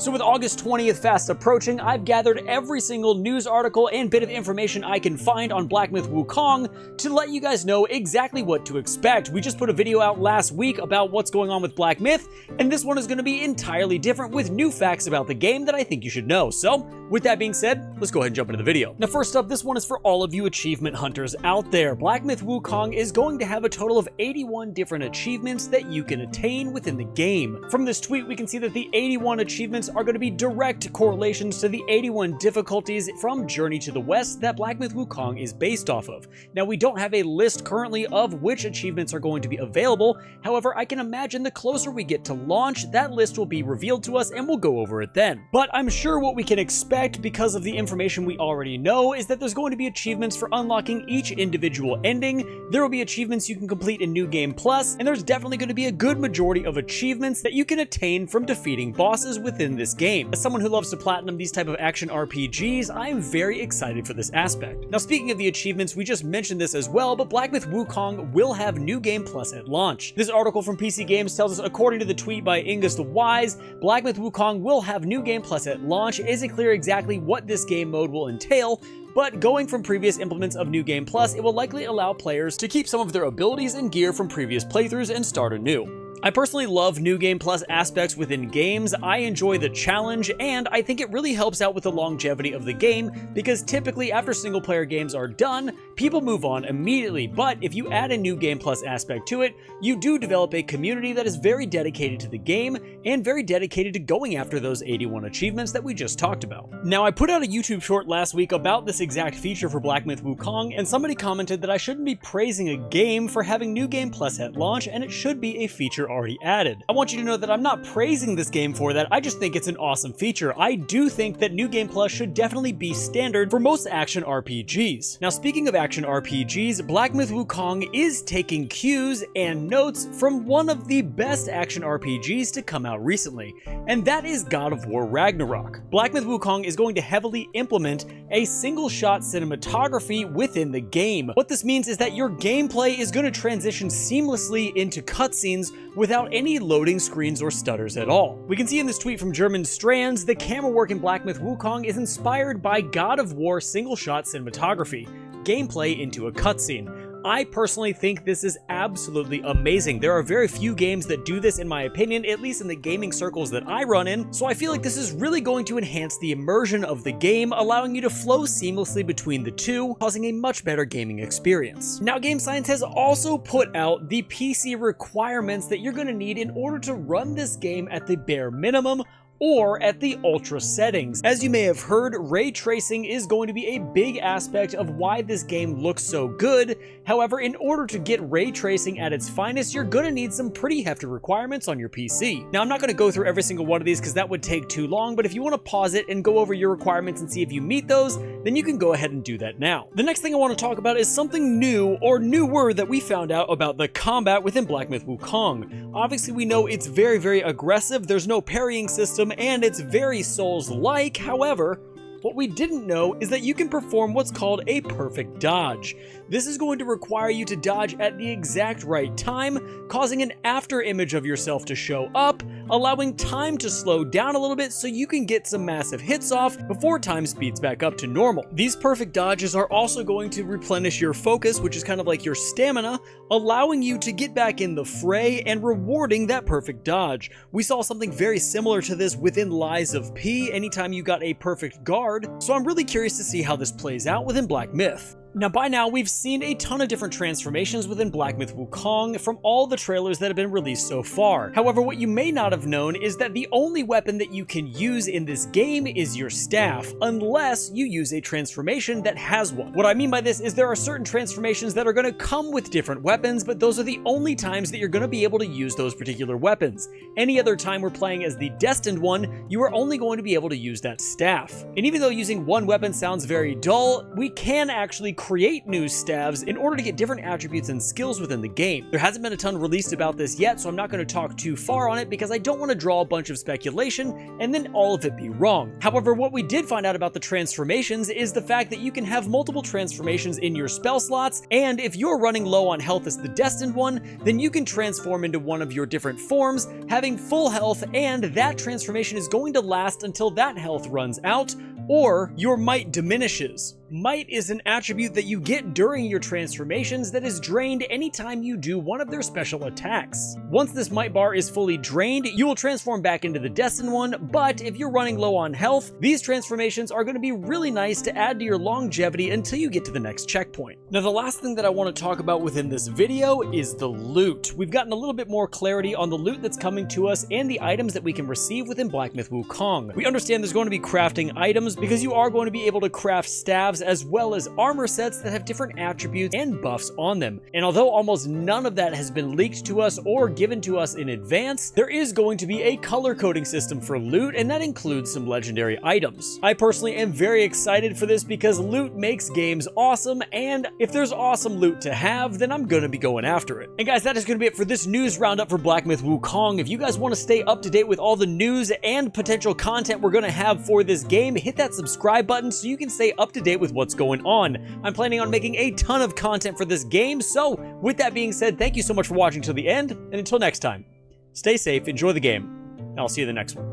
So with August 20th fast approaching, I've gathered every single news article and bit of information I can find on Black Myth Wukong to let you guys know exactly what to expect. We just put a video out last week about what's going on with Black Myth, and this one is going to be entirely different with new facts about the game that I think you should know. So, with that being said, let's go ahead and jump into the video. Now first up, this one is for all of you achievement hunters out there. Black Myth Wukong is going to have a total of 81 different achievements that you can attain within the game. From this tweet, we can see that the 81 achievements are going to be direct correlations to the 81 difficulties from Journey to the West that Black Myth Wukong is based off of. Now, we don't have a list currently of which achievements are going to be available. However, I can imagine the closer we get to launch, that list will be revealed to us and we'll go over it then. But I'm sure what we can expect because of the information we already know is that there's going to be achievements for unlocking each individual ending. There will be achievements you can complete in New Game Plus, and there's definitely going to be a good majority of achievements that you can attain from defeating bosses within this game. As someone who loves to platinum these type of action RPGs, I am very excited for this aspect. Now speaking of the achievements, we just mentioned this as well, but Black Myth Wukong will have New Game Plus at launch. This article from PC Games tells us, according to the tweet by Ingus the Wise, Black Myth Wukong will have New Game Plus at launch. It isn't clear exactly what this game mode will entail, but going from previous implements of New Game Plus, it will likely allow players to keep some of their abilities and gear from previous playthroughs and start anew. I personally love New Game Plus aspects within games. I enjoy the challenge, and I think it really helps out with the longevity of the game, because typically after single player games are done, people move on immediately. But if you add a New Game Plus aspect to it, you do develop a community that is very dedicated to the game and very dedicated to going after those 81 achievements that we just talked about. Now, I put out a YouTube short last week about this exact feature for Black Myth Wukong, and somebody commented that I shouldn't be praising a game for having New Game Plus at launch, and it should be a feature already added. I want you to know that I'm not praising this game for that. I just think it's an awesome feature. I do think that New Game Plus should definitely be standard for most action RPGs. Now, speaking of action RPGs, Black Myth Wukong is taking cues and notes from one of the best action RPGs to come out recently, and that is God of War Ragnarok. Black Myth Wukong is going to heavily implement a single-shot cinematography within the game. What this means is that your gameplay is going to transition seamlessly into cutscenes without any loading screens or stutters at all. We can see in this tweet from German Strands, the camera work in Black Myth Wukong is inspired by God of War single-shot cinematography, gameplay into a cutscene. I personally think this is absolutely amazing. There are very few games that do this, in my opinion, at least in the gaming circles that I run in, so I feel like this is really going to enhance the immersion of the game, allowing you to flow seamlessly between the two, causing a much better gaming experience. Now, Game Science has also put out the PC requirements that you're going to need in order to run this game at the bare minimum or at the ultra settings. As you may have heard, ray tracing is going to be a big aspect of why this game looks so good. However, in order to get ray tracing at its finest, you're gonna need some pretty hefty requirements on your PC. Now, I'm not gonna go through every single one of these because that would take too long, but if you wanna pause it and go over your requirements and see if you meet those, then you can go ahead and do that now. The next thing I wanna talk about is something new or newer that we found out about the combat within Black Myth Wukong. Obviously, we know it's very, very aggressive. There's no parrying system, and it's very Souls-like. However, what we didn't know is that you can perform what's called a perfect dodge. This is going to require you to dodge at the exact right time, causing an after image of yourself to show up, allowing time to slow down a little bit so you can get some massive hits off before time speeds back up to normal. These perfect dodges are also going to replenish your focus, which is kind of like your stamina, allowing you to get back in the fray and rewarding that perfect dodge. We saw something very similar to this within Lies of P anytime you got a perfect guard, so I'm really curious to see how this plays out within Black Myth. Now, by now, we've seen a ton of different transformations within Black Myth Wukong from all the trailers that have been released so far. However, what you may not have known is that the only weapon that you can use in this game is your staff, unless you use a transformation that has one. What I mean by this is there are certain transformations that are going to come with different weapons, but those are the only times that you're going to be able to use those particular weapons. Any other time we're playing as the Destined One, you are only going to be able to use that staff. And even though using one weapon sounds very dull, we can actually create new staves in order to get different attributes and skills within the game. There hasn't been a ton released about this yet, so I'm not going to talk too far on it because I don't want to draw a bunch of speculation and then all of it be wrong. However, what we did find out about the transformations is the fact that you can have multiple transformations in your spell slots, and if you're running low on health as the destined one, then you can transform into one of your different forms, having full health, and that transformation is going to last until that health runs out, or your might diminishes. Might is an attribute that you get during your transformations that is drained anytime you do one of their special attacks. Once this might bar is fully drained, you will transform back into the destined one, but if you're running low on health, these transformations are going to be really nice to add to your longevity until you get to the next checkpoint. Now, the last thing that I want to talk about within this video is the loot. We've gotten a little bit more clarity on the loot that's coming to us and the items that we can receive within Black Myth Wukong. We understand there's going to be crafting items because you are going to be able to craft staves as well as armor sets that have different attributes and buffs on them. And although almost none of that has been leaked to us or given to us in advance, there is going to be a color coding system for loot, and that includes some legendary items. I personally am very excited for this because loot makes games awesome, and if there's awesome loot to have, then I'm gonna be going after it. And guys, that is gonna be it for this news roundup for Black Myth Wukong. If you guys want to stay up to date with all the news and potential content we're gonna have for this game, hit that subscribe button so you can stay up to date with what's going on. I'm planning on making a ton of content for this game, so with that being said, thank you so much for watching till the end, and until next time, stay safe, enjoy the game, and I'll see you in the next one.